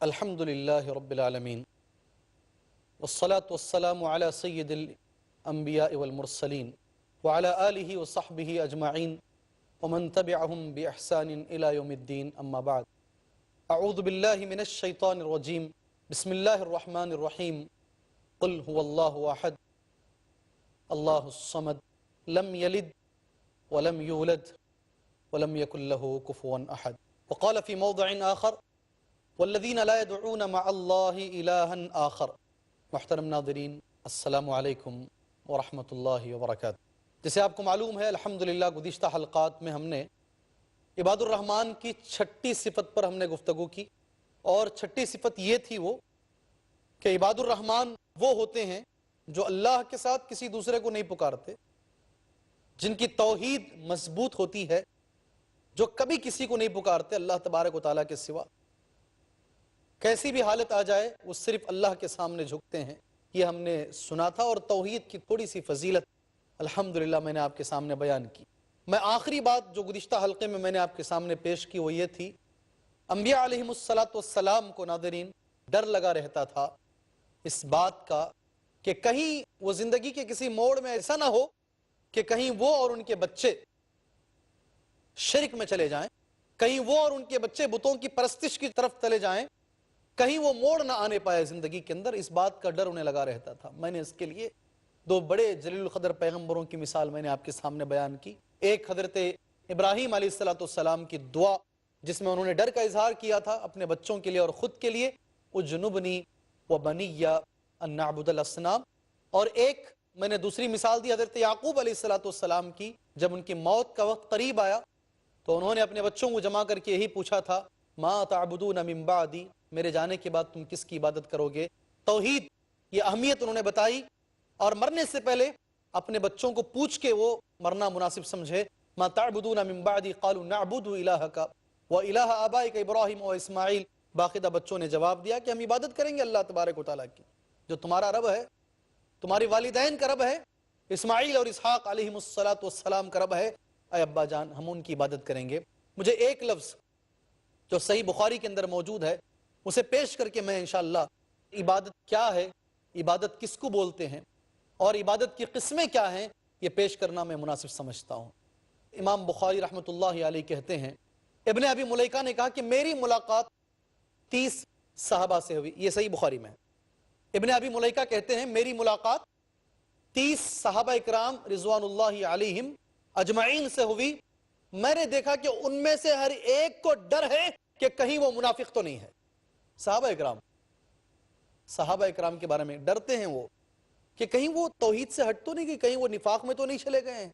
الحمدللہ رب العالمین والصلاة والسلام علی سید الانبیاء والمرسلین وعلی آلہ وصحبہ اجمعین ومن تبعہم باحسان الی یوم الدین اما بعد اعوذ باللہ من الشیطان الرجیم بسم اللہ الرحمن الرحیم قل هو اللہ احد اللہ الصمد لم یلد ولم یولد ولم یکن له کفوا احد وقال فی موضع آخر والذین لا يدعون مع اللہ الہا آخر۔ محترم ناظرین، السلام علیکم ورحمۃ اللہ وبرکاتہ۔ جیسے آپ کو معلوم ہے الحمدللہ گزشتہ حلقات میں ہم نے عباد الرحمن کی چھٹی صفت پر ہم نے گفتگو کی، اور چھٹی صفت یہ تھی وہ کہ عباد الرحمن وہ ہوتے ہیں جو اللہ کے ساتھ کسی دوسرے کو نہیں پکارتے، جن کی توحید مضبوط ہوتی ہے، جو کبھی کسی کو نہیں پکارتے اللہ تبارک و تعالیٰ کے سوا، کیسی بھی حالت آ جائے وہ صرف اللہ کے سامنے جھکتے ہیں۔ یہ ہم نے سنا تھا، اور توحید کی تھوڑی سی فضیلت الحمدللہ میں نے آپ کے سامنے بیان کی۔ میں آخری بات جو گزشتہ حلقے میں نے آپ کے سامنے پیش کی وہ یہ تھی، انبیاء علیہم السلام کو ناظرین ڈر لگا رہتا تھا اس بات کا کہ کہیں وہ زندگی کے کسی موڑ میں ایسا نہ ہو کہ کہیں وہ اور ان کے بچے شرک میں چلے جائیں، کہیں وہ اور ان کے بچے بتوں کی پرستش کی طرف چلے جائیں، کہیں وہ موڑ نہ آنے پائے زندگی کے اندر۔ اس بات کا ڈر انہیں لگا رہتا تھا۔ میں نے اس کے لیے دو بڑے جلیل القدر پیغمبروں کی مثال میں نے آپ کے سامنے بیان کی۔ ایک حضرت ابراہیم علیہ السلام کی دعا جس میں انہوں نے ڈر کا اظہار کیا تھا اپنے بچوں کے لیے اور خود کے لیے، اجنبنی وبنی ان نعبد الاصنام۔ اور ایک میں نے دوسری مثال دی حضرت یعقوب علیہ السلام کی، جب ان کی موت کا وقت قریب آیا تو انہوں نے اپنے بچوں کو جمع کر کے یہی پوچھا تھا، ما تعبدون من بعدی، میرے جانے کے بعد تم کس کی عبادت کرو گے؟ توحید یہ اہمیت انہوں نے بتائی، اور مرنے سے پہلے اپنے بچوں کو پوچھ کے وہ مرنا مناسب سمجھے، ما تعبدون من بعدی قالوا نعبد الہک والہ آبائک ابراہیم و اسماعیل۔ باقاعدہ بچوں نے جواب دیا کہ ہم عبادت کریں گے اللہ تبارک و تعالیٰ کی، جو تمہارا رب ہے، تمہارے والدین کا رب ہے، اسماعیل اور اسحاق علیہم السلام کا رب ہے، اے ابا جان ہم ان کی عبادت کریں گے۔ مجھے ایک لفظ جو صحیح بخاری کے اندر موجود ہے اسے پیش کر کے میں انشاءاللہ عبادت کیا ہے، عبادت کس کو بولتے ہیں، اور عبادت کی قسمیں کیا ہیں، یہ پیش کرنا میں مناسب سمجھتا ہوں۔ امام بخاری رحمۃ اللہ علیہ کہتے ہیں، ابن ابی ملیکہ نے کہا کہ میری ملاقات 30 صحابہ سے ہوئی، یہ صحیح بخاری میں ہے۔ ابن ابی ملیکہ کہتے ہیں میری ملاقات 30 صحابہ اکرام رضوان اللہ علیہم اجمعین سے ہوئی، میں نے دیکھا کہ ان میں سے ہر ایک کو ڈر ہے کہ کہیں وہ منافق تو نہیں ہے۔ صحابہ اکرام کے بارے میں ڈرتے ہیں وہ کہ کہیں وہ توحید سے ہٹ تو نہیں گئی، کہیں وہ نفاق میں تو نہیں چلے گئے ہیں،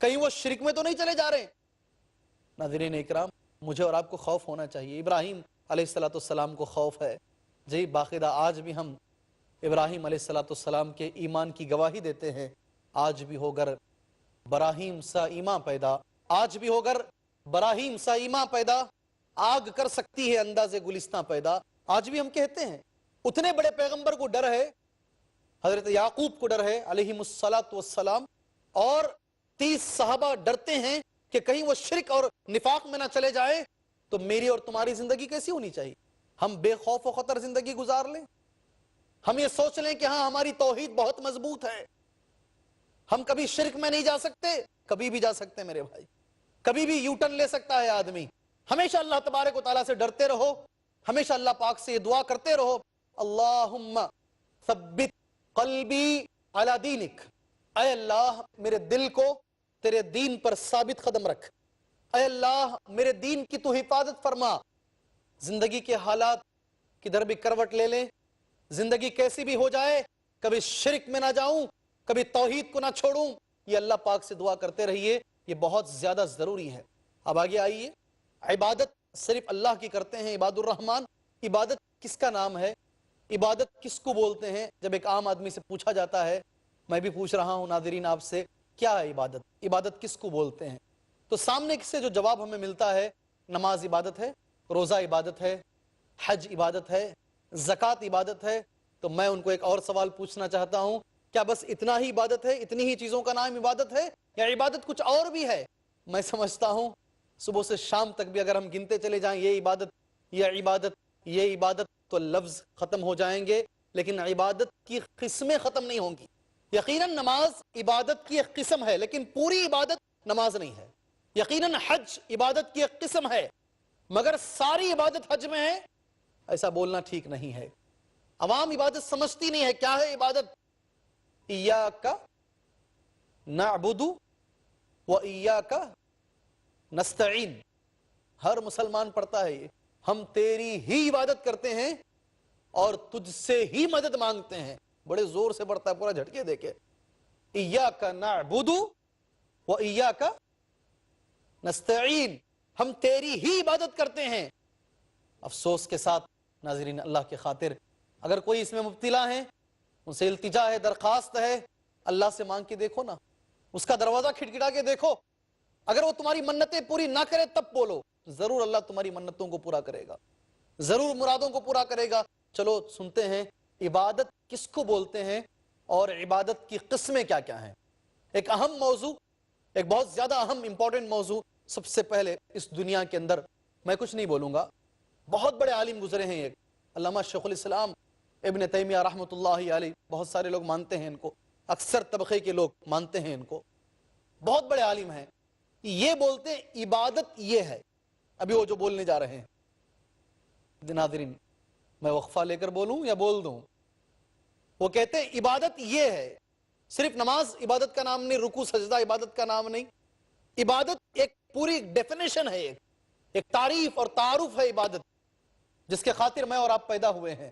کہیں وہ شرک میں تو نہیں چلے جا رہے ہیں۔ ناظرین اکرام، مجھے اور آپ کو خوف ہونا چاہیے۔ ابراہیم علیہ السلام کو خوف ہے، جی باقاعدہ آج بھی ہم ابراہیم علیہ السلام کے ایمان کی گواہی دیتے ہیں۔ آج بھی ہوگر براہیم سا ایمان پیدا، آج بھی ہوگر براہیم سا ایمان پیدا، آگ کر سکتی ہے انداز گلستان پیدا۔ آج بھی ہم کہتے ہیں اتنے بڑے پیغمبر کو ڈر ہے، حضرت یعقوب کو ڈر ہے علیہم السلام، اور 30 صحابہ ڈرتے ہیں کہ کہیں وہ شرک اور نفاق میں نہ چلے جائیں۔ تو میری اور تمہاری زندگی کیسی ہونی چاہیے؟ ہم بے خوف و خطر زندگی گزار لیں، ہم یہ سوچ لیں کہ ہاں ہماری توحید بہت مضبوط ہے، ہم کبھی شرک میں نہیں جا سکتے۔ کبھی بھی جا سکتے میرے بھائی، کبھی بھی یو ٹرن لے سکتا ہے آدمی۔ ہمیشہ اللہ تبارک و تعالیٰ سے ڈرتے رہو، ہمیشہ اللہ پاک سے یہ دعا کرتے رہو، اللہم ثبت قلبی علی دینک، اے اللہ میرے دل کو تیرے دین پر ثابت قدم رکھ، اے اللہ میرے دین کی تو حفاظت فرما۔ زندگی کے حالات کدھر بھی کروٹ لے لیں، زندگی کیسی بھی ہو جائے، کبھی شرک میں نہ جاؤں، کبھی توحید کو نہ چھوڑوں، یہ اللہ پاک سے دعا کرتے رہیے، یہ بہت زیادہ ضروری ہے۔ اب آگے آئیے، عبادت صرف اللہ کی کرتے ہیں عباد الرحمن، عبادت کس کا نام ہے، عبادت کس کو بولتے ہیں؟ جب ایک عام آدمی سے پوچھا جاتا ہے، میں بھی پوچھ رہا ہوں ناظرین آپ سے، کیا ہے عبادت، عبادت کس کو بولتے ہیں؟ تو سامنے سے جو جواب ہمیں ملتا ہے، نماز عبادت ہے، روزہ عبادت ہے، حج عبادت ہے، زکوٰۃ عبادت ہے۔ تو میں ان کو ایک اور سوال پوچھنا چاہتا ہوں، کیا بس اتنا ہی عبادت ہے، اتنی ہی چیزوں کا نام عبادت ہے، یا عبادت کچھ اور بھی ہے؟ میں سمجھتا ہوں صبح سے شام تک بھی اگر ہم گنتے چلے جائیں یہ عبادت، یہ عبادت، یہ عبادت، تو لفظ ختم ہو جائیں گے لیکن عبادت کی قسمیں ختم نہیں ہوں گی. یقیناً نماز عبادت کی ایک قسم ہے لیکن پوری عبادت نماز نہیں ہے. یقیناً حج عبادت کی ایک قسم ہے مگر ساری عبادت حج میں ہے، ایسا بولنا ٹھیک نہیں ہے. عوام عبادت سمجھتی نہیں ہے. کیا ہے عبادت؟ ایاک نعبد و ایاک نستعین. ہر مسلمان پڑھتا ہے یہ، ہم تیری ہی عبادت کرتے ہیں اور تجھ سے ہی مدد مانگتے ہیں. بڑے زور سے پڑھتا ہے، پورا جھٹکے دے کے. ایاک نعبد و ایاک نستعین، ہم تیری ہی عبادت کرتے ہیں. افسوس کے ساتھ ناظرین اللہ کے خاطر اگر کوئی اس میں مبتلا ہے، ان سے التجا ہے، درخواست ہے، اللہ سے مانگ کے دیکھو نا، اس کا دروازہ کھٹکھٹا کے دیکھو. اگر وہ تمہاری منتیں پوری نہ کرے تب بولو، ضرور اللہ تمہاری منتوں کو پورا کرے گا، ضرور مرادوں کو پورا کرے گا. چلو سنتے ہیں عبادت کس کو بولتے ہیں اور عبادت کی قسمیں کیا کیا ہیں. ایک اہم موضوع، ایک بہت زیادہ اہم امپورٹنٹ موضوع. سب سے پہلے اس دنیا کے اندر میں کچھ نہیں بولوں گا، بہت بڑے عالم گزرے ہیں. ایک علامہ شیخ الاسلام ابن تیمیہ رحمۃ اللہ علیہ، بہت سارے لوگ مانتے ہیں ان کو، اکثر طبقے کے لوگ مانتے ہیں ان کو، بہت بڑے عالم ہیں. یہ بولتے ہیں عبادت یہ ہے. ابھی وہ جو بولنے جا رہے ہیں ناظرین، میں وقفہ لے کر بولوں یا بول دوں؟ وہ کہتے ہیں عبادت یہ ہے. صرف نماز عبادت کا نام نہیں، رکوع سجدہ عبادت کا نام نہیں. عبادت ایک پوری ڈیفینیشن ہے، ایک تعریف اور تعارف ہے عبادت جس کے خاطر میں اور آپ پیدا ہوئے ہیں.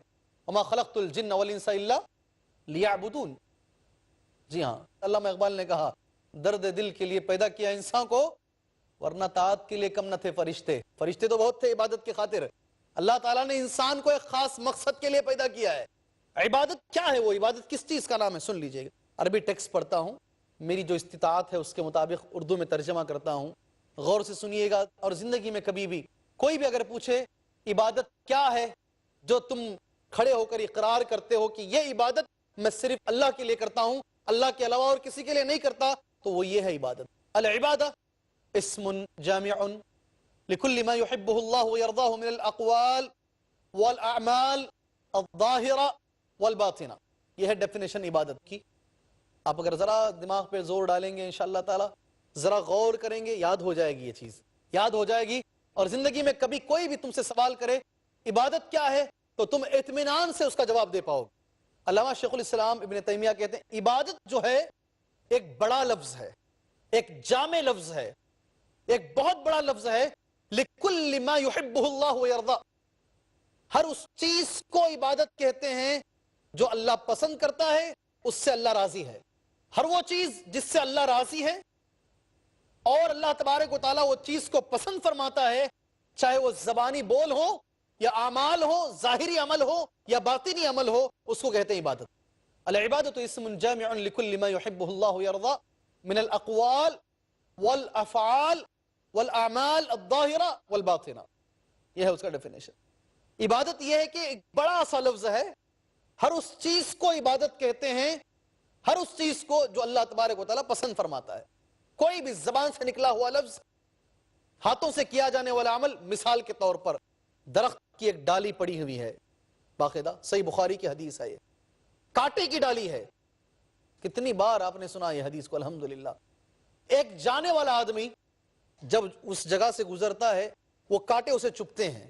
وما خلقت الجن والانس الا لیعبدون. جی ہاں، علامہ اقبال نے کہا درد دل کے لیے پیدا کیا انسان کو، ورنہ طاعت کے لیے کم نہ تھے فرشتے. فرشتے تو بہت تھے عبادت کی خاطر. اللہ تعالیٰ نے انسان کو ایک خاص مقصد کے لیے پیدا کیا ہے. عبادت کیا ہے؟ وہ عبادت کس چیز کا نام ہے؟ سن لیجئے گا. عربی ٹیکسٹ پڑھتا ہوں، میری جو استطاعت ہے اس کے مطابق اردو میں ترجمہ کرتا ہوں. غور سے سنیے گا. اور زندگی میں کبھی بھی کوئی بھی اگر پوچھے عبادت کیا ہے جو تم کھڑے ہو کر اقرار کرتے ہو کہ یہ عبادت میں صرف اللہ کے لیے کرتا ہوں، اللہ کے علاوہ اور کسی کے لیے نہیں کرتا، تو وہ یہ ہے عبادت. العبادہ اسم جامع لكل ما يحبه الله ويرضاه من الاقوال والاعمال الظاہرہ والباطنہ. یہ ہے ڈیفینیشن عبادت کی. آپ اگر ذرا دماغ پہ زور ڈالیں گے انشاءاللہ تعالی، ذرا غور کریں گے، یاد ہو جائے گی یہ چیز، یاد ہو جائے گی. اور زندگی میں کبھی کوئی بھی تم سے سوال کرے عبادت کیا ہے تو تم اطمینان سے اس کا جواب دے پاؤ. علامہ شیخ الاسلام ابن تیمیہ کہتے ہیں عبادت جو ہے ایک بڑا لفظ ہے، ایک جامع لفظ ہے، ایک بہت بڑا لفظ ہے. لِكُلِّ مَا يُحِبُّهُ اللَّهُ وَيَرْضَى. ہر اس چیز کو عبادت کہتے ہیں جو اللہ پسند کرتا ہے، اس سے اللہ راضی ہے. ہر وہ چیز جس سے اللہ راضی ہے اور اللہ تبارک و تعالیٰ وہ چیز کو پسند فرماتا ہے، چاہے وہ زبانی بول ہو یا اعمال ہو، ظاہری عمل ہو یا باطنی عمل ہو، اس کو کہتے ہیں عبادت. العبادت اسم جامع لكل ما يحبه الله ويرضى من الاقوال والافعال والاعمال الظاہرہ والباطنہ. یہ ہے اس کا ڈیفینیشن. عبادت یہ ہے کہ ایک بڑا سا لفظ ہے، ہر اس چیز کو عبادت کہتے ہیں، ہر اس چیز کو جو اللہ تبارک و تعالیٰ پسند فرماتا ہے. کوئی بھی زبان سے نکلا ہوا لفظ، ہاتھوں سے کیا جانے والا عمل. مثال کے طور پر درخت کی ایک ڈالی پڑی ہوئی ہے، باقاعدہ صحیح بخاری کی حدیث ہے، یہ کانٹے کی ڈالی ہے. کتنی بار آپ نے سنا یہ حدیث کو الحمدللہ. ایک جانے والا آدمی جب اس جگہ سے گزرتا ہے وہ کانٹے اسے چبھتے ہیں،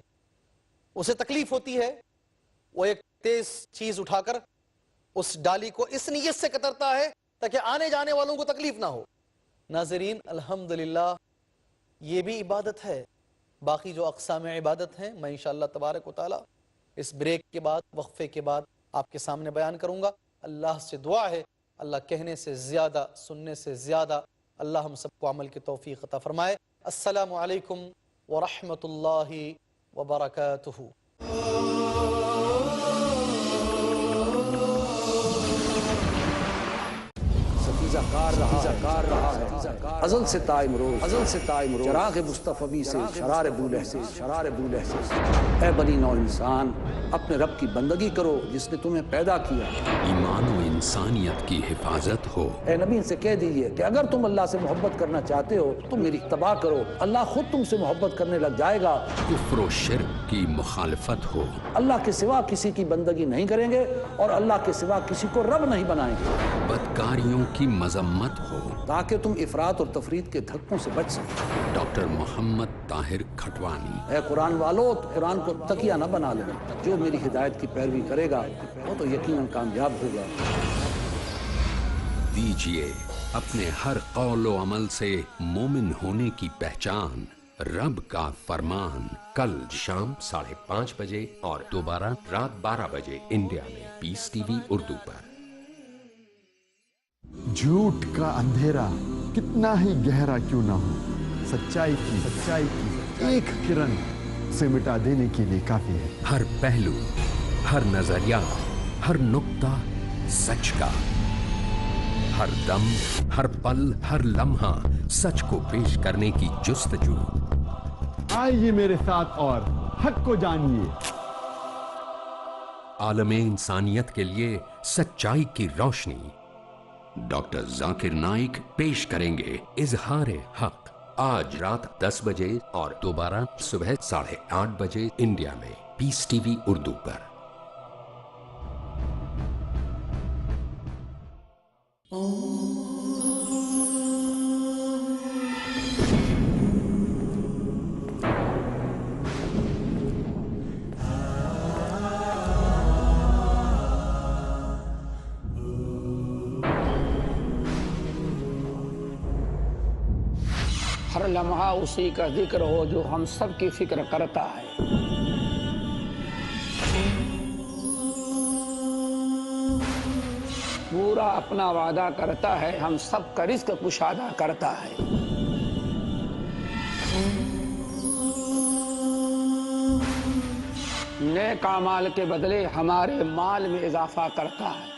اسے تکلیف ہوتی ہے، وہ ایک تیز چیز اٹھا کر اس ڈالی کو اس نیت سے کترتا ہے تاکہ آنے جانے والوں کو تکلیف نہ ہو. ناظرین الحمدللہ یہ بھی عبادت ہے. باقی جو اقسام عبادت ہیں میں انشاءاللہ تبارک و تعالی اس بریک کے بعد، وقفے کے بعد آپ کے سامنے بیان کروں گا. اللہ سے دعا ہے اللہ کہنے سے زیادہ، سننے سے زیادہ اللہ ہم سب کو عمل کی توفیق عطا فرمائے. السلام علیکم ورحمۃ اللہ وبرکاتہ. رضاکار رہا ہے ازل سے تا امروز چراغ مصطفی سے شرار بولہ سے اے بنی نوع انسان اپنے رب کی بندگی کرو جس نے تمہیں پیدا کیا. ایمان و انسانیت کی حفاظت ہو. اے نبی ان سے کہہ دیجئے کہ اگر تم اللہ سے محبت کرنا چاہتے ہو تم میری اتباع کرو، اللہ خود تم سے محبت کرنے لگ جائے گا. کفر و شرک کی مخالفت ہو. اللہ کے سوا کسی کی بندگی نہیں کریں گے اور اللہ کے سوا کسی کو رب نہیں بنائیں گے. بدکاریوں کی مذمت ہو تاکہ تم افراط اور تفرید کے دھکوں سے بچ سکو. ڈاکٹر محمد طاہر کھٹوانی. اے قرآن والو، قرآن کو تکیہ نہ بنا لیں. جو میری ہدایت کی پیروی کرے گا وہ تو یقیناً کامیاب ہوگا. دیجیے اپنے ہر قول و عمل سے مومن ہونے کی پہچان. رب کا فرمان کل شام 5:30 بجے اور دوبارہ رات 12 بجے انڈیا میں پیس ٹی وی اردو پر. جھوٹ کا اندھیرا کتنا ہی گہرا کیوں نہ ہو، سچائی کی ایک کرن سے مٹا دینے کے لیے کافی ہے. ہر پہلو، ہر نظریہ، ہر نقطہ سچ کا. ہر دم، ہر پل، ہر لمحہ سچ کو پیش کرنے کی جستجو. آئیے میرے ساتھ اور حق کو جانیے. عالم انسانیت کے لیے سچائی کی روشنی. ڈاکٹر ذاکر نائک پیش کریں گے اظہار حق آج رات 10 بجے اور دوبارہ صبح 8:30 بجے انڈیا میں پیس ٹی وی اردو پر. ہر لمحہ اسی کا ذکر ہو جو ہم سب کی فکر کرتا ہے. پورا اپنا وعدہ کرتا ہے، ہم سب کا رزق کشادہ کرتا ہے. نیک اعمال کے بدلے ہمارے مال میں اضافہ کرتا ہے.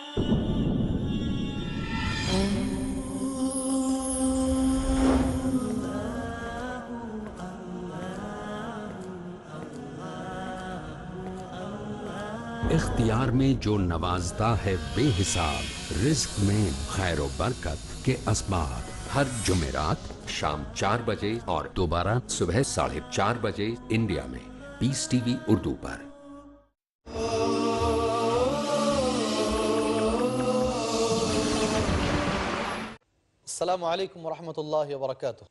اختیار میں جو نوازتا ہے بے حساب، رزق میں خیر و برکت کے اسباب. ہر جمعرات شام 4 بجے اور دوبارہ صبح 4:30 بجے انڈیا میں پیس ٹی وی اردو پر. السلام علیکم ورحمۃ اللہ وبرکاتہ.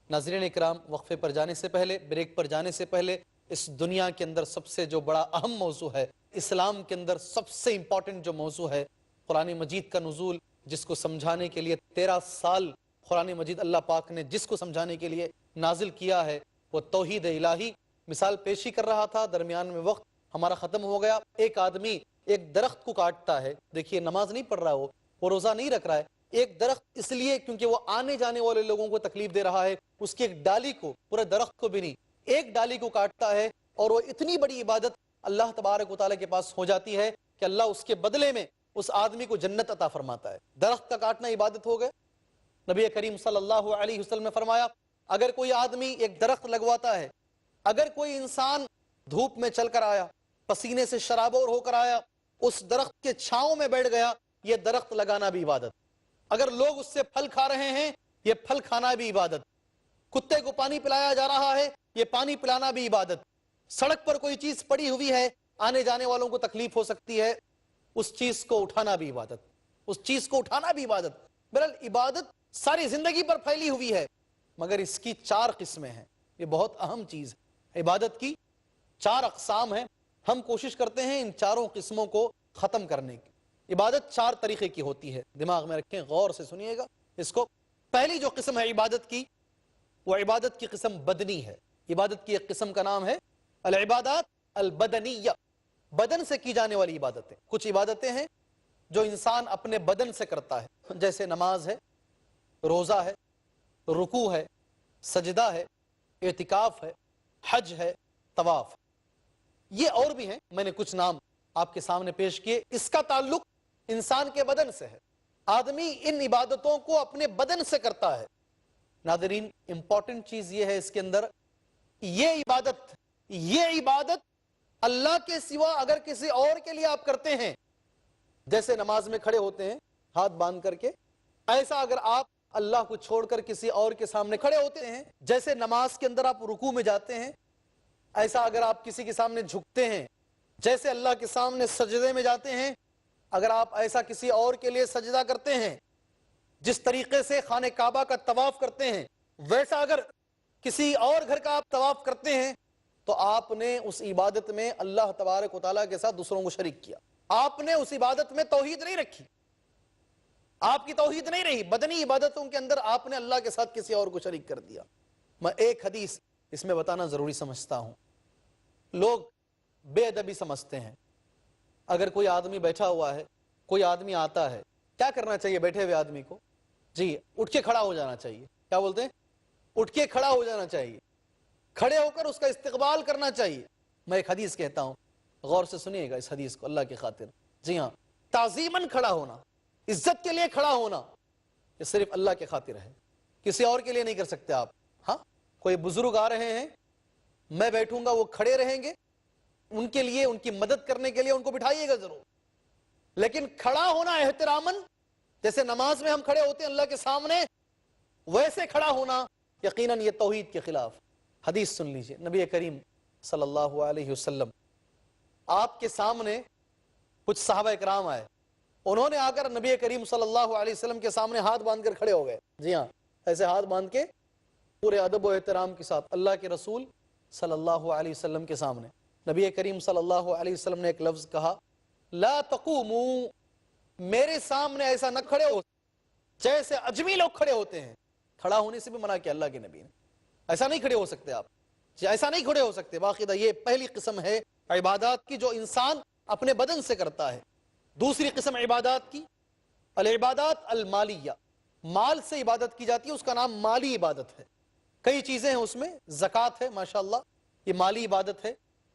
ناظرین اکرام، وقفے پر جانے سے پہلے، بریک پر جانے سے پہلے، اس دنیا کے اندر سب سے جو بڑا اہم موضوع ہے، اسلام کے اندر سب سے امپورٹنٹ جو موضوع ہے، قرآن مجید کا نزول، جس کو سمجھانے کے لیے 13 سال قرآن مجید اللہ پاک نے جس کو سمجھانے کے لیے نازل کیا ہے، وہ توحید الہی. مثال پیشی کر رہا تھا، درمیان میں وقت ہمارا ختم ہو گیا. ایک آدمی ایک درخت کو کاٹتا ہے، دیکھیے نماز نہیں پڑھ رہا، وہ روزہ نہیں رکھ رہا ہے. ایک درخت اس لیے کیونکہ وہ آنے جانے والے لوگوں کو تکلیف دے رہا ہے، اس کی ایک ڈالی کو، پورے درخت کو بھی نہیں، ایک ڈالی کو کاٹتا ہے، اور وہ اتنی بڑی عبادت اللہ تبارک و تعالیٰ کے پاس ہو جاتی ہے کہ اللہ اس کے بدلے میں اس آدمی کو جنت عطا فرماتا ہے. درخت کا کاٹنا عبادت ہو گئے. نبی کریم صلی اللہ علیہ وسلم نے فرمایا، اگر کوئی آدمی ایک درخت لگواتا ہے، اگر کوئی انسان دھوپ میں چل کر آیا، پسینے سے شرابور ہو کر آیا، اس درخت کے چھاؤں میں بیٹھ گیا، یہ درخت لگانا بھی عبادت. اگر لوگ اس سے پھل کھا رہے ہیں، یہ پھل کھانا بھی عبادت. کتے کو پانی پلایا جا رہا ہے، یہ پانی پلانا بھی عبادت. سڑک پر کوئی چیز پڑی ہوئی ہے، آنے جانے والوں کو تکلیف ہو سکتی ہے، اس چیز کو اٹھانا بھی عبادت، اس چیز کو اٹھانا بھی عبادت. بہرحال عبادت ساری زندگی پر پھیلی ہوئی ہے، مگر اس کی 4 قسمیں ہیں. یہ بہت اہم چیز ہے. عبادت کی 4 اقسام ہیں. ہم کوشش کرتے ہیں ان 4 قسموں کو ختم کرنے کی. عبادت 4 طریقے کی ہوتی ہے، دماغ میں رکھیں، غور سے سنیے گا اس کو. پہلی جو قسم ہے عبادت کی، وہ عبادت کی قسم بدنی ہے. عبادت کی ایک قسم کا نام ہے العبادات البدنیہ، بدن سے کی جانے والی عبادتیں. کچھ عبادتیں ہیں جو انسان اپنے بدن سے کرتا ہے، جیسے نماز ہے، روزہ ہے، رکوع ہے، سجدہ ہے، اعتکاف ہے، حج ہے، طواف. یہ اور بھی ہیں، میں نے کچھ نام آپ کے سامنے پیش کیے. اس کا تعلق انسان کے بدن سے ہے. آدمی ان عبادتوں کو اپنے بدن سے کرتا ہے. ناظرین امپورٹنٹ چیز یہ ہے اس کے اندر، یہ عبادت اللہ کے سوا اگر کسی اور کے لیے آپ کرتے ہیں، جیسے نماز میں کھڑے ہوتے ہیں ہاتھ باندھ کر کے، ایسا اگر آپ اللہ کو چھوڑ کر کسی اور کے سامنے کھڑے ہوتے ہیں، جیسے نماز کے اندر آپ رکوع میں جاتے ہیں، ایسا اگر آپ کسی کے سامنے جھکتے ہیں، جیسے اللہ کے سامنے سجدے میں جاتے ہیں، اگر آپ ایسا کسی اور کے لیے سجدہ کرتے ہیں، جس طریقے سے خانہ کعبہ کا طواف کرتے ہیں، ویسا اگر کسی اور گھر کا آپ طواف کرتے ہیں، تو آپ نے اس عبادت میں اللہ تبارک و تعالیٰ کے ساتھ دوسروں کو شریک کیا. آپ نے اس عبادت میں توحید نہیں رکھی، آپ کی توحید نہیں رہی، بدنی عبادتوں کے اندر آپ نے اللہ کے ساتھ کسی اور کو شریک کر دیا. میں ایک حدیث اس میں بتانا ضروری سمجھتا ہوں. لوگ بے ادبی سمجھتے ہیں. اگر کوئی آدمی بیٹھا ہوا ہے، کوئی آدمی آتا ہے، کیا کرنا چاہیے بیٹھے ہوئے آدمی کو؟ جی اٹھ کے کھڑا ہو جانا چاہیے. کیا بولتے ہیں؟ اٹھ کے کھڑا ہو جانا چاہیے، کھڑے ہو کر اس کا استقبال کرنا چاہیے. میں ایک حدیث کہتا ہوں، غور سے سنیے گا اس حدیث کو اللہ کی خاطر. جی ہاں، تعظیماً کھڑا ہونا، عزت کے لیے کھڑا ہونا، یہ صرف اللہ کے خاطر ہے، کسی اور کے لیے نہیں کر سکتے آپ. ہاں کوئی بزرگ آ رہے ہیں، میں بیٹھوں گا، وہ کھڑے رہیں گے، ان کے لیے، ان کی مدد کرنے کے لیے ان کو بٹھائیے گا ضرور، لیکن کھڑا ہونا احتراماً، جیسے نماز میں ہم کھڑے ہوتے ہیں اللہ کے سامنے، ویسے کھڑا ہونا یقیناً یہ توحید کے خلاف. حدیث سن لیجئے، نبی کریم صلی اللہ علیہ وسلم آپ کے سامنے کچھ صحابہ اکرام آئے، انہوں نے آ کر نبی کریم صلی اللہ علیہ وسلم کے سامنے ہاتھ باندھ کر کھڑے ہو گئے. جی ہاں، ایسے ہاتھ باندھ کے پورے ادب و احترام کے ساتھ اللہ کے رسول صلی اللہ علیہ وسلم کے سامنے. نبی کریم صلی اللہ علیہ وسلم نے ایک لفظ کہا، لا تقوموا، میرے سامنے ایسا نہ کھڑے ہو جیسے اجمی لوگ کھڑے ہوتے ہیں. کھڑا ہونے سے بھی منع کیا اللہ کے نبی نے، ایسا نہیں کھڑے ہو سکتے آپ، ایسا نہیں کھڑے ہو سکتے. باقاعدہ یہ پہلی قسم ہے عبادات کی جو انسان اپنے بدن سے کرتا ہے. دوسری قسم عبادات کی، العبادات المالیہ، مال سے عبادت کی جاتی ہے، اس کا نام مالی عبادت ہے. کئی چیزیں ہیں اس میں، زکوٰۃ ہے، ماشاءاللہ یہ مالی عبادت ہے.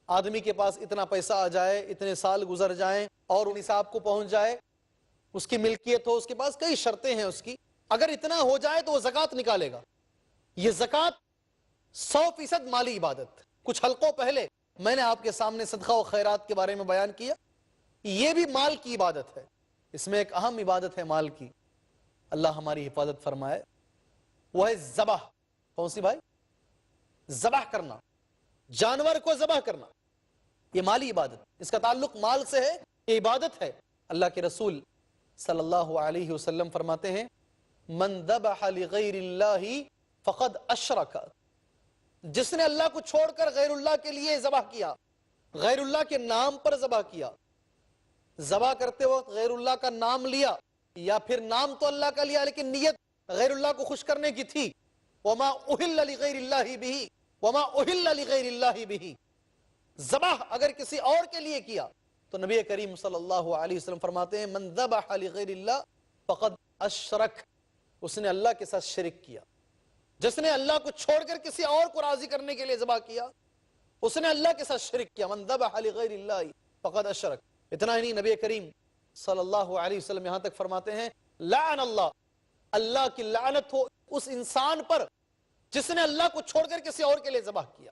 آدمی کے پاس اتنا پیسہ آ جائے، اتنے سال گزر جائیں اور نصاب کو پہنچ جائے، اس کی ملکیت ہو، اس کے پاس کئی شرطیں ہیں اس کی، اگر اتنا ہو جائے تو وہ زکوٰۃ نکالے گا. یہ زکوٰۃ 100% مالی عبادت. کچھ حلقوں پہلے میں نے آپ کے سامنے صدقہ و خیرات کے بارے میں بیان کیا، یہ بھی مال کی عبادت ہے. اس میں ایک اہم عبادت ہے مال کی، اللہ ہماری حفاظت فرمائے، وہ ہے ذبح. کون سی بھائی؟ ذبح کرنا، جانور کو ذبح کرنا، یہ مالی عبادت، اس کا تعلق مال سے ہے، یہ عبادت ہے. اللہ کے رسول صلی اللہ علیہ وسلم فرماتے ہیں، من ذبح لغیر اللہ فقد اشرک، جس نے اللہ کو چھوڑ کر غیر اللہ کے لیے ذبح کیا، غیر اللہ کے نام پر ذبح کیا، ذبح کرتے وقت غیر اللہ کا نام لیا، یا پھر نام تو اللہ کا لیا لیکن نیت غیر اللہ کو خوش کرنے کی تھی. وما اہل لغیر اللہ بہ، وما اہل لغیر اللہ بہ، ذبح اگر کسی اور کے لیے کیا تو نبی کریم صلی اللہ علیہ وسلم فرماتے ہیں، من ذبح لغیر اللہ فقد اشرک، اس نے اللہ کے ساتھ شرک کیا. جس نے اللہ کو چھوڑ کر کسی اور کو راضی کرنے کے لیے ذبح کیا، اس نے اللہ کے ساتھ شرک کیا. من ذبح لغیر اللہ فقد اشرک. اتنا ہی نہیں، نبی کریم صلی اللہ علیہ وسلم یہاں تک فرماتے ہیں، لعن اللہ، اللہ کی لعنت ہو اس انسان پر جس نے اللہ کو چھوڑ کر کسی اور کے لیے ذبح کیا.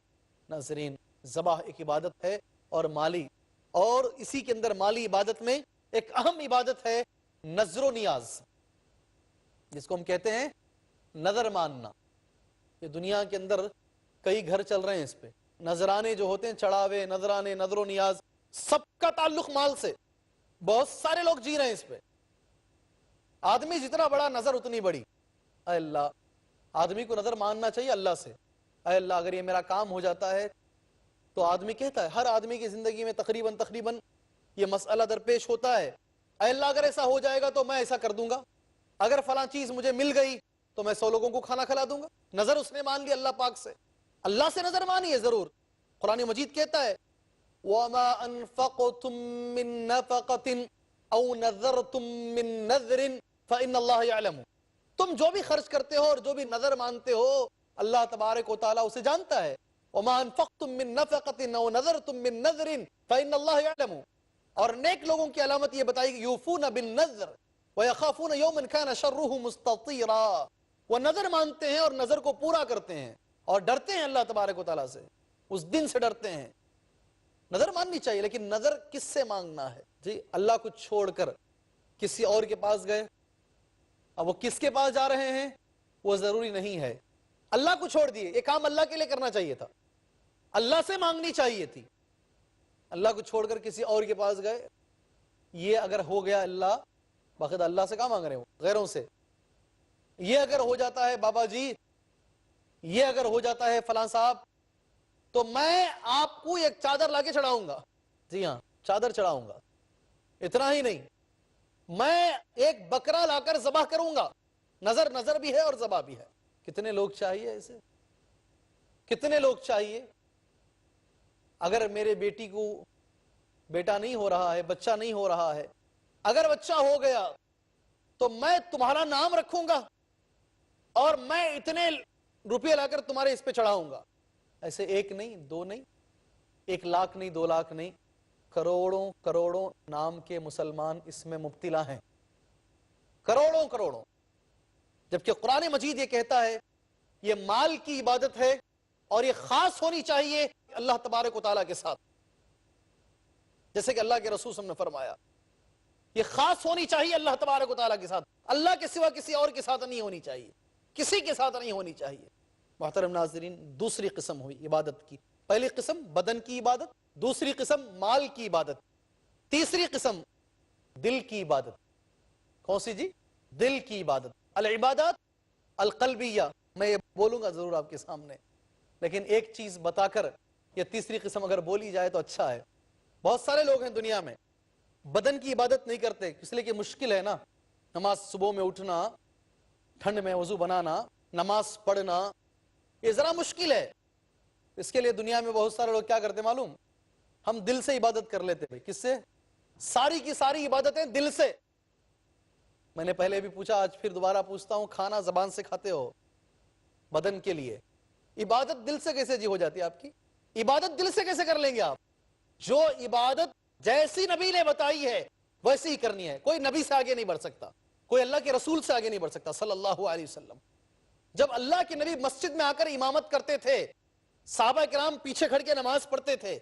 ناظرین، ذبح ایک عبادت ہے اور مالی، اور اسی کے اندر مالی عبادت میں ایک اہم عبادت ہے نظر و نیاز، جس کو ہم کہتے ہیں نظر ماننا. یہ دنیا کے اندر کئی گھر چل رہے ہیں اس پہ، نذرانے جو ہوتے ہیں، چڑھاوے، نذرانے، نظر و نیاز، سب کا تعلق مال سے. بہت سارے لوگ جی رہے ہیں اس پہ. آدمی جتنا بڑا نظر اتنی بڑی. اے اللہ، آدمی کو نظر ماننا چاہیے اللہ سے. اے اللہ اگر یہ میرا کام ہو جاتا ہے تو آدمی کہتا ہے، ہر آدمی کی زندگی میں تقریباً یہ مسئلہ درپیش ہوتا ہے، اے اللہ اگر ایسا ہو جائے گا تو میں ایسا کر دوں گا، اگر فلاں چیز مجھے مل گئی تو میں 100 لوگوں کو کھانا کھلا دوں گا. نظر اس نے مان لی اللہ پاک سے. اللہ سے نظر مانی ہے ضرور. قرآن مجید کہتا ہے، وَمَا أَنفَقْتُم مِّن نَفَقَةٍ أَوْ نَذَرْتُم مِّن نَذْرٍ فَإِنَّ اللَّهَ يَعْلَمُ. تم جو بھی خرچ کرتے ہو اور جو بھی نظر مانتے ہو، اللہ تبارک و تعالیٰ اسے جانتا ہے. وَمَا أَنفَقْتُم مِّن نَفَقَةٍ أَوْ نَذَرْتُم مِّن نَذْرٍ فَإِنَّ اللَّهَ يَعْلَمُ. اور نیک لوگوں کی علامت یہ بتائی کہ یوفون بالنذر وَيَخَافُونَ يَوْمًا كَانَ شَرُّهُ مُسْتَطِيرًا، وہ نظر مانتے ہیں اور نظر کو پورا کرتے ہیں اور ڈرتے ہیں اللہ تبارک و تعالیٰ سے، اس دن سے ڈرتے ہیں۔ نظر ماننی چاہیے، لیکن نظر کس سے مانگنا ہے؟ جی اللہ کو چھوڑ کر کسی اور کے پاس گئے، اب وہ کس کے پاس جا رہے ہیں وہ ضروری نہیں ہے، اللہ کو چھوڑ دیے، یہ کام اللہ کے لیے کرنا چاہیے تھا، اللہ سے مانگنی چاہیے تھی، اللہ کو چھوڑ کر کسی اور کے پاس گئے، یہ اگر ہو گیا اللہ، باقاعدہ اللہ سے کہاں مانگ رہے ہو؟ غیروں سے۔ یہ اگر ہو جاتا ہے بابا جی، یہ اگر ہو جاتا ہے فلاں صاحب، تو میں آپ کو ایک چادر لا کے چڑھاؤں گا، جی ہاں چادر چڑھاؤں گا، اتنا ہی نہیں، میں ایک بکرا لا کر ذبح کروں گا، نظر بھی ہے اور ذبح بھی ہے۔ کتنے لوگ چاہیے اسے؟ کتنے لوگ چاہیے؟ اگر میرے بیٹی کو بیٹا نہیں ہو رہا ہے، بچہ نہیں ہو رہا ہے، اگر بچہ ہو گیا تو میں تمہارا نام رکھوں گا اور میں اتنے روپے لا کر تمہارے اس پہ چڑھاؤں گا۔ ایسے ایک نہیں، دو نہیں، 1 لاکھ نہیں، 2 لاکھ نہیں، کروڑوں کروڑوں نام کے مسلمان اس میں مبتلا ہیں، کروڑوں کروڑوں، جبکہ قرآن مجید یہ کہتا ہے یہ مال کی عبادت ہے اور یہ خاص ہونی چاہیے اللہ تبارک و تعالیٰ کے ساتھ، جیسے کہ اللہ کے رسول صلی اللہ علیہ وسلم نے فرمایا یہ خاص ہونی چاہیے اللہ تبارک و تعالیٰ کے ساتھ، اللہ کے سوا کسی اور کے ساتھ نہیں ہونی چاہیے، کسی کے ساتھ نہیں ہونی چاہیے۔ محترم ناظرین، دوسری قسم ہوئی عبادت کی، پہلی قسم بدن کی عبادت، دوسری قسم مال کی عبادت، تیسری قسم دل کی عبادت۔ کون سی جی؟ دل کی عبادت، العبادات القلبیہ۔ میں یہ بولوں گا ضرور آپ کے سامنے، لیکن ایک چیز بتا کر یہ تیسری قسم اگر بولی جائے تو اچھا ہے۔ بہت سارے لوگ ہیں دنیا میں بدن کی عبادت نہیں کرتے، اس لیے کہ مشکل ہے نا، نماز صبح میں اٹھنا، ٹھنڈ میں وضو بنانا، نماز پڑھنا، یہ ذرا مشکل ہے۔ اس کے لیے دنیا میں بہت سارے لوگ کیا کرتے معلوم؟ ہم دل سے عبادت کر لیتے ہیں۔ کس سے؟ ساری کی ساری عبادتیں دل سے۔ میں نے پہلے بھی پوچھا، آج پھر دوبارہ پوچھتا ہوں، کھانا زبان سے کھاتے ہو بدن کے لیے، عبادت دل سے کیسے جی ہو جاتی ہے آپ کی؟ عبادت دل سے کیسے کر لیں گے آپ؟ جو عبادت جیسی نبی نے بتائی ہے ویسی ہی کرنی ہے، کوئی نبی سے آگے نہیں بڑھ سکتا، کوئی اللہ کے رسول سے آگے نہیں بڑھ سکتا صلی اللہ علیہ وسلم۔ جب اللہ کے نبی مسجد میں آ کر امامت کرتے تھے، صحابہ کرام پیچھے کھڑ کے نماز پڑھتے تھے،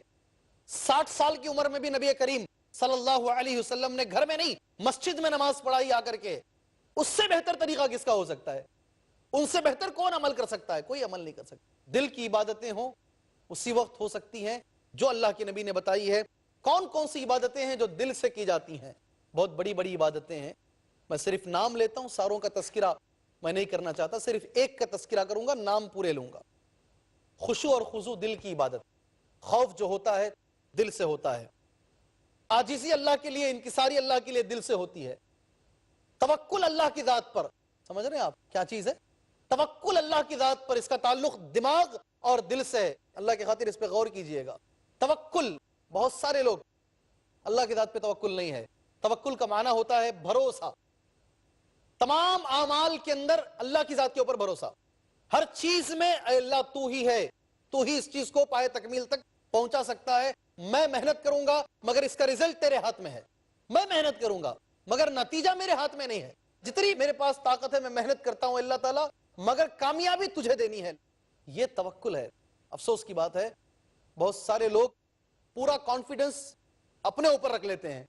60 سال کی عمر میں بھی نبی کریم صلی اللہ علیہ وسلم نے گھر میں نہیں مسجد میں نماز پڑھائی آ کر کے، اس سے بہتر طریقہ کس کا ہو سکتا ہے؟ ان سے بہتر کون عمل کر سکتا ہے؟ کوئی عمل نہیں کر سکتا۔ دل کی عبادتیں ہوں اسی وقت ہو سکتی ہیں جو اللہ کے نبی نے بتائی ہے۔ کون کون سی عبادتیں ہیں جو دل سے کی جاتی ہیں؟ بہت بڑی بڑی عبادتیں ہیں، میں صرف نام لیتا ہوں، ساروں کا تذکرہ میں نہیں کرنا چاہتا، صرف ایک کا تذکرہ کروں گا، نام پورے لوں گا۔ خشوع اور خضوع دل کی عبادت، خوف جو ہوتا ہے دل سے ہوتا ہے، عاجزی اللہ کے لیے، انکساری اللہ کے لیے دل سے ہوتی ہے، توکل اللہ کی ذات پر، سمجھ رہے ہیں آپ کیا چیز ہے؟ توکل اللہ کی ذات پر، اس کا تعلق دماغ اور دل سے ہے، اللہ کی خاطر اس پہ غور کیجئے گا۔ توکل، بہت سارے لوگ اللہ کی ذات پہ توکل نہیں ہے۔ توکل کا معنی ہوتا ہے بھروسہ، تمام اعمال کے اندر اللہ کی ذات کے اوپر بھروسہ، ہر چیز میں اے اللہ تو ہی ہے، تو ہی اس چیز کو پائے تکمیل تک پہنچا سکتا ہے، میں محنت کروں گا مگر اس کا رزلٹ تیرے ہاتھ میں ہے، میں محنت کروں گا مگر نتیجہ میرے ہاتھ میں نہیں ہے، جتنی میرے پاس طاقت ہے میں محنت کرتا ہوں اللہ تعالیٰ، مگر کامیابی تجھے دینی ہے، یہ توکل ہے۔ افسوس کی بات ہے بہت سارے لوگ پورا کانفیڈنس اپنے اوپر رکھ لیتے ہیں،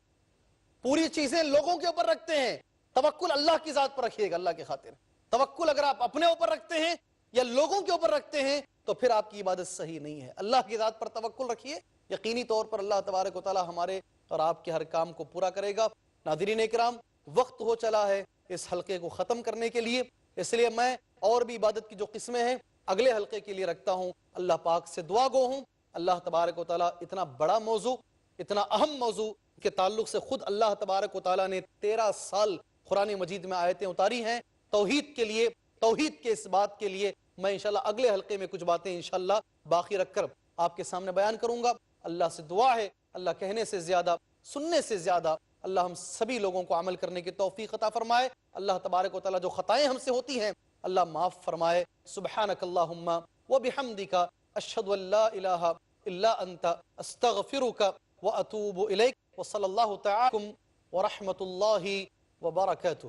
پوری چیزیں لوگوں کے اوپر رکھتے ہیں، توکل اللہ کی ذات پر رکھیے گا اللہ کی خاطر۔ توکل اگر آپ اپنے اوپر رکھتے ہیں یا لوگوں کے اوپر رکھتے ہیں تو پھر آپ کی عبادت صحیح نہیں ہے۔ اللہ کی ذات پر توکل رکھیے، یقینی طور پر اللہ تبارک و تعالی ہمارے اور آپ کے ہر کام کو پورا کرے گا۔ ناظرین اکرام، وقت ہو چلا ہے اس حلقے کو ختم کرنے کے لیے، اس لیے میں اور بھی عبادت کی جو قسمیں ہیں اگلے حلقے کے لیے رکھتا ہوں۔ اللہ پاک سے دعا گو ہوں اللہ تبارک و تعالیٰ اتنا بڑا موضوع، اتنا اہم موضوع کے تعلق سے خود اللہ تبارک و تعالیٰ نے 13 سال قرآن مجید میں آیتیں اتاری ہیں توحید کے لیے، توحید کے اس بات کے لیے۔ میں انشاءاللہ اگلے حلقے میں کچھ باتیں انشاءاللہ باقی رکھ کر آپ کے سامنے بیان کروں گا۔ اللہ سے دعا ہے اللہ کہنے سے زیادہ، سننے سے زیادہ اللہ ہم سبھی لوگوں کو عمل کرنے کی توفیق عطا فرمائے۔ اللہ تبارک و تعالیٰ جو خطائیں ہم سے ہوتی ہیں اللہ معاف فرمائے۔ سبحانک اللہم وبحمدک، اشہد ان لا الہ الا انت، استغفرک واتوب الیک، وصلی اللہ تعالی ورحمۃ اللہ وبرکاتہ.